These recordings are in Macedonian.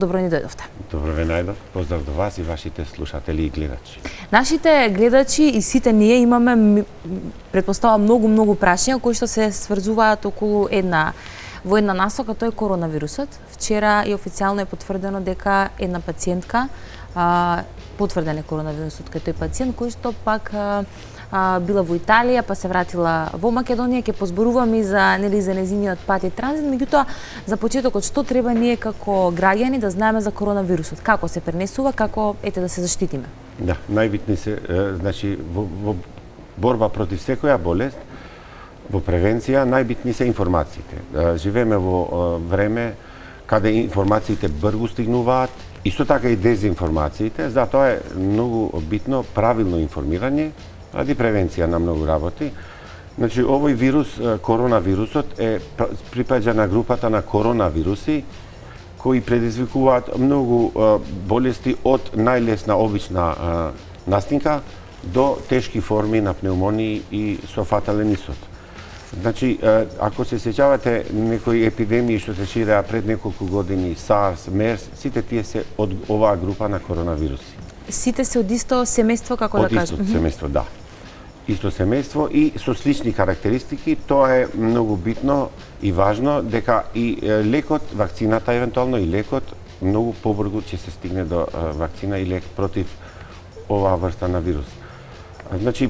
Добро ни дојдовте. Добро ве најдов. Поздрав до вас и вашите слушатели и гледачи. Нашите гледачи и сите ние имаме, претпоставам, многу прашања кои што се сврзуваат околу во една насока, тој е коронавирусот. Вчера и официјално е потврдено дека една пациентка потврден е коронавирусот кај тој пациент кој што пак била во Италија, па се вратила во Македонија. Ќе позборуваме и за нејзиниот пат и транзит, меѓутоа за почетокот што треба ние како граѓани да знаеме за коронавирусот, како се пренесува, како да се заштитиме. Да, најбитни се, значи во борба против секоја болест, во превенција најбитни се информациите. Живееме во време каде информациите брзо стигнуваат, исто така и дезинформациите, затоа е многу битно правилно информирање ради превенција на многу работи. Значи, овој вирус, коронавирусот, припаѓа на групата на коронавируси, кои предизвикуваат многу болести од најлесна обична настинка до тешки форми на пневмонии и со фатален исход. Значи, ако се сеќавате некои епидемии што се ширеа пред неколку години, SARS, MERS, сите тие се од оваа група на коронавируси. Сите се од исто семејство, како да кажем? Од исто семејство, да. Исто семејство и со слични карактеристики. Тоа е многу битно и важно дека и лекот, вакцината евентуално и лекот многу побрзо ќе се стигне до вакцина и лек против оваа врста на вирус. Значи,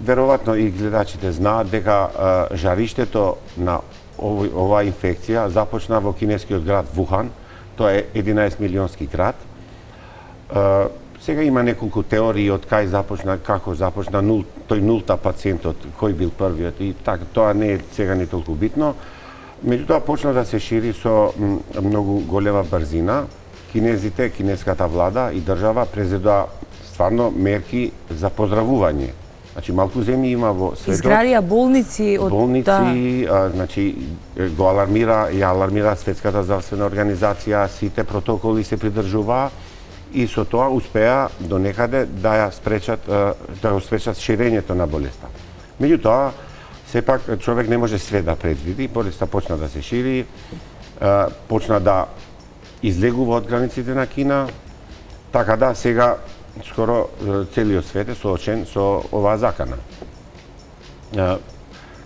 веројатно и гледачите знаат дека жариштето на оваа инфекција започна во кинескиот град Вухан. Тоа е 11 милионски град. Сега има неколку теории од кај започна, како започна, тој нулта пациентот, кој бил првиот и така, тоа не е сега не толку битно. Меѓутоа почна да се шири со многу голема брзина. Кинезите, кинеската влада и држава презедоа стварно мерки за поздравување. Значи малку земји има во светот. Изградија болници од значи го алармира Светската здравствена организација, сите протоколи се придржуваа и со тоа успеа до некаде да ја спречат ширењето на болеста. Меѓутоа, сепак човек не може све да предвиди, болеста почна да се шири, почна да излегува од границите на Кина, така да сега скоро целиот свет е соочен со оваа закана.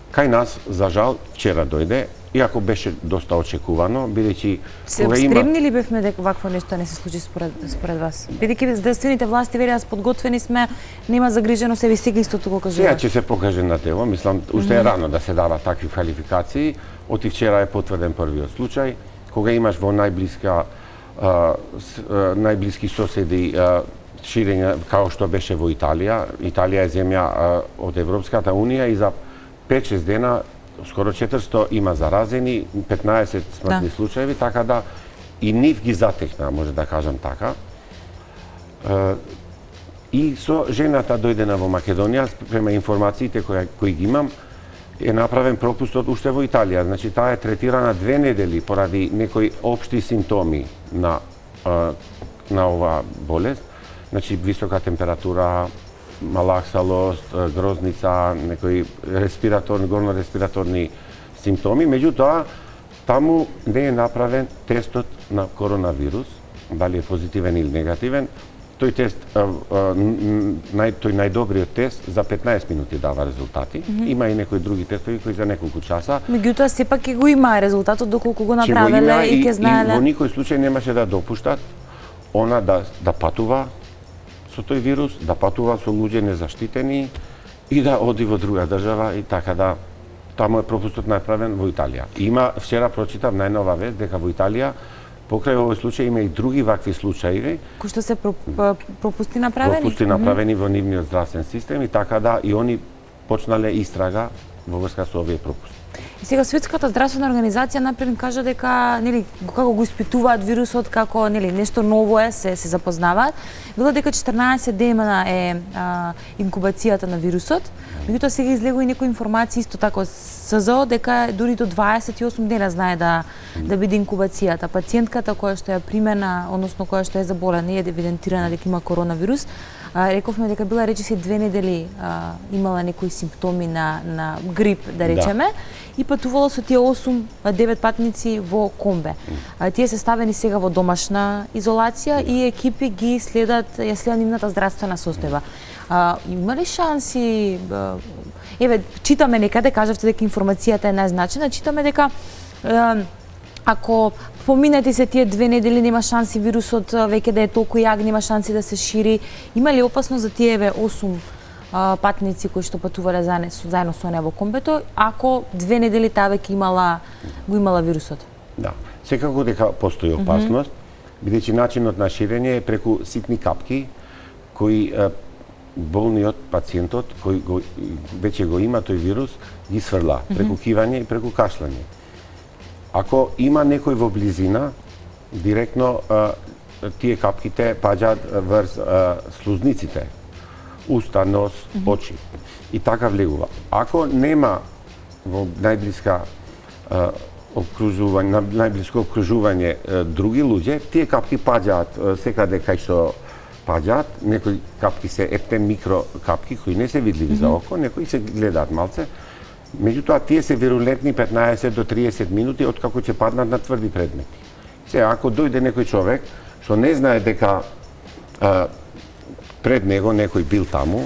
Кај нас, за жал, вчера дојде, иако беше доста очекувано, бидејќи спремни ли бевме дека вакво нешто не се случи според вас? Бидејќи здравствените власти велеа подготвени сме, нема загриженост, сега истото го кажува. Сега ќе се покаже на тело, мислам, уште е рано да се дава такви квалификации. Оти вчера е потврден првиот случај, кога имаш во најблиски соседи ширење како што беше во Италија. Италија е земја од Европската Унија и за 5-6 дена скоро 400 има заразени, 15 смртни случаи, така да и нив ги затекна, може да кажам така. И со жената дојдена во Македонија, према информациите кои ги имам, е направен пропустот уште во Италија. Значи, таа е третирана 2 недели поради некои општи симптоми на оваа болест. Значи, висока температура, малаксалост, грозница, некои горно респираторни симптоми. Меѓутоа, таму не е направен тестот на коронавирус, дали е позитивен или негативен. Тој тест, тој најдобриот тест за 15 минути дава резултати. Има и некои други тестови кои за неколку часа. Меѓутоа, сепак ќе го има резултатот доколку го направиле и ќе знаеле. И во никој случај немаше да допуштат она да патува со тој вирус, да патува со луѓе незаштитени и да оди во друга држава и така да таму е пропустот направен во Италија. Има, вчера прочитав најнова вест дека во Италија покрај овој случај има и други вакви случаи кои што се пропусти направени? Пропусти направени во нивниот здравствен систем и така да и они почнале истрага во врска со овие пропусти. И сега Светската здравствена организација напред кажа дека како го испитуваат вирусот, како нешто ново е, се запознаваат. Вела дека 14 дена е инкубацијата на вирусот. Меѓутоа сега излегува и некои информации исто така од СЗО дека дури до 28 дена знае да биде инкубацијата. Пациентката која што е примена, односно која што е заболена и е евидентирана дека има коронавирус, рековме дека била речиси 2 недели имала некои симптоми на грип, да речеме, и патувало со тие 8-9 патници во комбе. Тие се ставени сега во домашна изолација и екипи ги следат, ја следат нивната здравствена состојба. Има ли шанси, еве, читаме некаде, кажавте дека информацијата е најзначена, читаме дека ако поминати се тие 2 недели нема шанси вирусот веќе да е толку јак, нема шанси да се шири, има ли опасност за тие 8 патници кои што патувале заедно со неа во комбето, ако 2 недели таа веќе го имала вирусот? Да, секако дека постои опасност, бидејќи начинот на ширење е преку ситни капки кои болниот пациентот кој веќе го има тој вирус ги сврла преку кивање и преку кашлање. Ако има некој во близина, директно тие капките паѓаат врз слузниците, уста, нос, очи. И така влегува. Ако нема во најблиско обкружување други луѓе, тие капки паѓаат секаде кај што паѓаат. Некои капки се ептен микро капки кои не се видливи за око, некои се гледаат малце. Меѓутоа, тие се вирулентни 15 до 30 минути откако ќе паднат на тврди предмети. Сега, ако дојде некој човек што не знае дека пред него некој бил таму,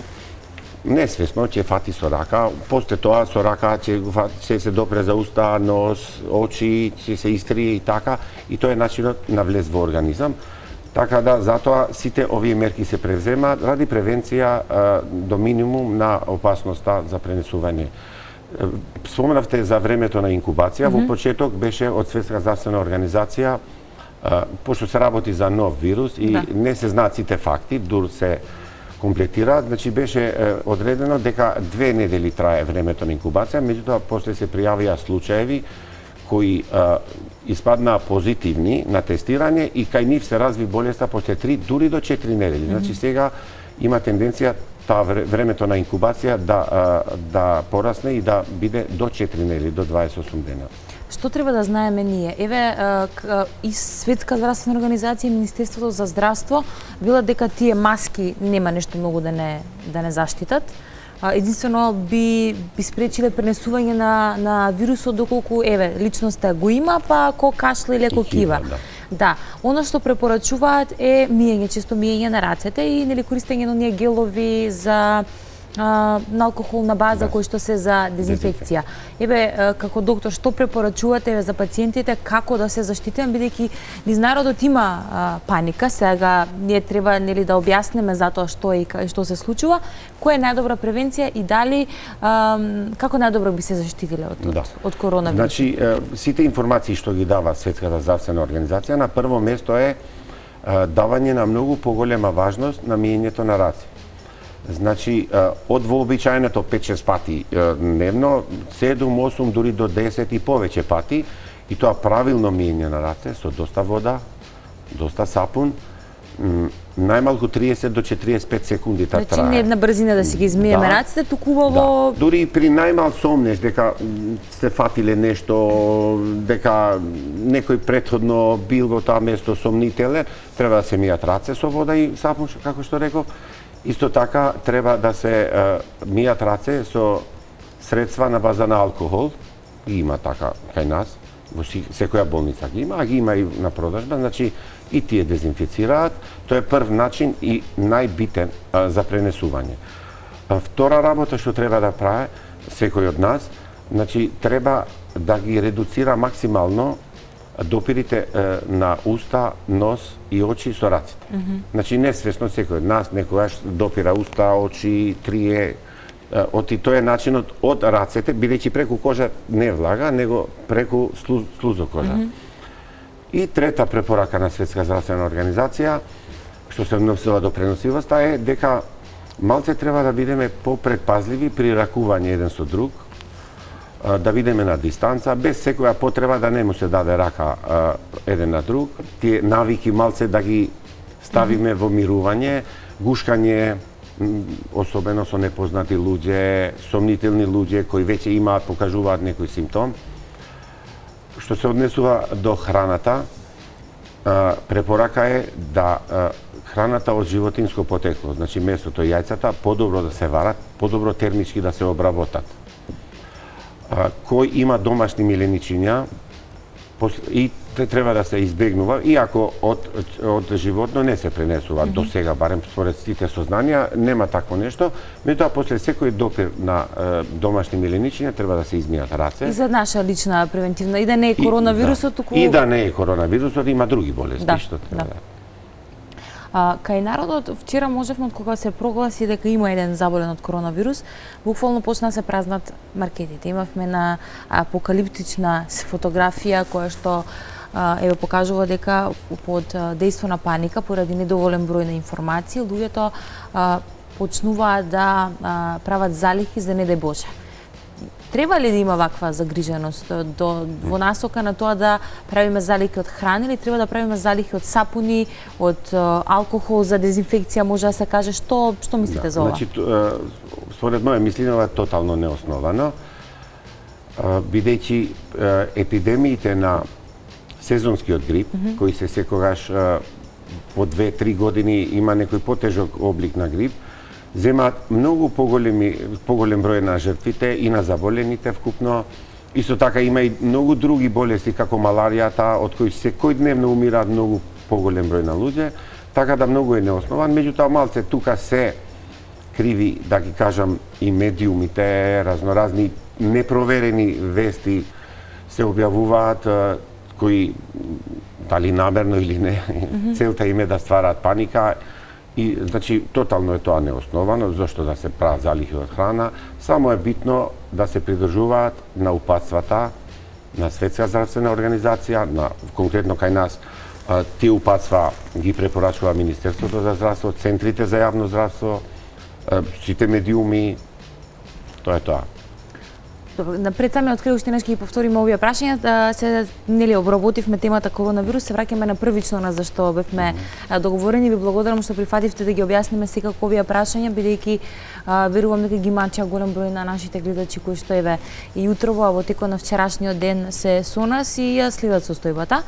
несвесно ќе фати со рака, после тоа со рака ќе се допре за уста, нос, очи, ќе се истрие и така, и тоа е начинот на влез во организам. Така да, затоа сите овие мерки се превземаат ради превенција до минимум на опасноста за пренесување. Споменавте за времето на инкубација, во почеток беше од Светска здравствена организација, пошто се работи за нов вирус и не се знаат сите факти, дур се комплетираат, значи беше одредено дека 2 недели трае времето на инкубација, меѓутоа после се пријавија случаеви кои испаднаа позитивни на тестирање и кај нив се разви болеста после 3 дури до 4 недели. Значи сега има тенденција таа времето на инкубација да порасне и да биде до 4 недели, до 28 дена. Што треба да знаеме ние? Еве, и Светска здравствена организација и Министерството за здравство велат дека тие маски нема нешто многу да не заштитат. Единствено би спречиле пренесување на вирусот доколку, еве, личноста го има, па ако кашля или ако кива. Да, оно што препорачуваат е миење, често миење на рацете и нели користење на оние гелови за на алкохолна база кои што се за дезинфекција. Еве, како доктор, што препорачувате за пациентите како да се заштитиме, бидејќи низ народот има паника, сега ние треба нели да објаснеме за тоа што и што се случува, која е најдобра превенција и дали како најдобро би се заштитиле од коронавирус. Значи, сите информации што ги дава Светската здравствена организација, на прво место е давање на многу поголема важност на миењето на раце. Значи, од вообичаеното 5-6 пати дневно, 7-8, дури до 10 и повеќе пати, и тоа правилно миење на раце со доста вода, доста сапун, најмалку 30 до 45 секунди трае. Значи не една брзина да си ги измиеме рацете, туку убаво... Дури и при најмал сомнеш дека сте фатиле нешто, дека некој претходно бил во тоа место сомнителен, треба да се мијат раце со вода и сапун, како што реков. Исто така треба да се мијат раце со средства на база на алкохол, ги има така кај нас, во секоја болница ги има, а ги има и на продажба, значи и тие дезинфицираат. Тоа е прв начин и најбитен за пренесување. Втора работа што треба да прави секој од нас, значи треба да ги редуцира максимално допирите на уста, нос и очи со раците. Значи несвесно секој од нас некогаш допира уста, очи, трие, оти тоа е начинот од рацете, бидејќи преку кожа не влага, него преку слузокожа. И трета препорака на Светска здравствена организација, што се односила до преносивоста, е дека малце треба да бидеме попредпазливи при ракување еден со друг, да видиме на дистанца, без секоја потреба да не му се даде рака еден на друг, тие навики малце да ги ставиме во мирување, гушкање, особено со непознати луѓе, сомнителни луѓе кои веќе имаат, покажуваат некој симптом. Што се однесува до храната, препорака е да храната од животинско потекло, значи месото и јајцата, подобро да се варат, подобро термички да се обработат. кој има домашни миленичиња и треба да се избегнува, иако од животно не се пренесува до сега, барем според сите сознанија, нема такво нешто, меѓутоа после секој допир на домашни миленичиња треба да се измијат раце. И за наша лична превентивна, и да не е коронавирусот, туку... И да не е коронавирусот, има други болести Да, што треба. да. Кај народот, вчера можевме, од кога се прогласи дека има еден заболен од коронавирус, буквално почна да се празнат маркетите. Имавме на апокалиптична фотографија која што еве покажува дека под дејство на паника поради недоволен број на информации, луѓето почнуваат да прават залихи за не дај Боже. Треба ли да има ваква загриженост во насока на тоа да правиме залихи од храна или треба да правиме залихи од сапуни, од алкохол за дезинфекција, може да се каже, што мислите за ова? Значи, според моја мислење ова е тотално неосновано, бидејќи епидемиите на сезонскиот грип, кои се секогаш по 2-3 години има некој потежок облик на грип, земаат многу поголем број на жртвите и на заболените вкупно. Исто така има и многу други болести како маларијата, од кои секојдневно умираат многу поголем број на луѓе, така да многу е неоснован. Меѓутоа малце тука се криви, да ги кажам, и медиумите, разноразни непроверени вести се објавуваат, кои дали намерно или не, целта им е да ствараат паника. И, значи, тотално е тоа неосновано, зашто да се прават залихи од храна, само е битно да се придржуваат на упатствата на Светска здравствена организација, конкретно кај нас, тие упатства ги препорачува Министерството за здравство, центрите за јавно здравство, сите медиуми, тоа е тоа. Пред самиот крај уште нешто ги повториме овие прашања, се нели обработивме темата коронавирус, се враќаме на првично на зашто бевме договорени. Ви благодарам што прифативте да ги објасниме секако овие прашања, бидејќи верувам дека ги мача голем број на нашите гледачи кои што еве и утрово, а во текот на вчерашниот ден се со нас и ја следат состојбата.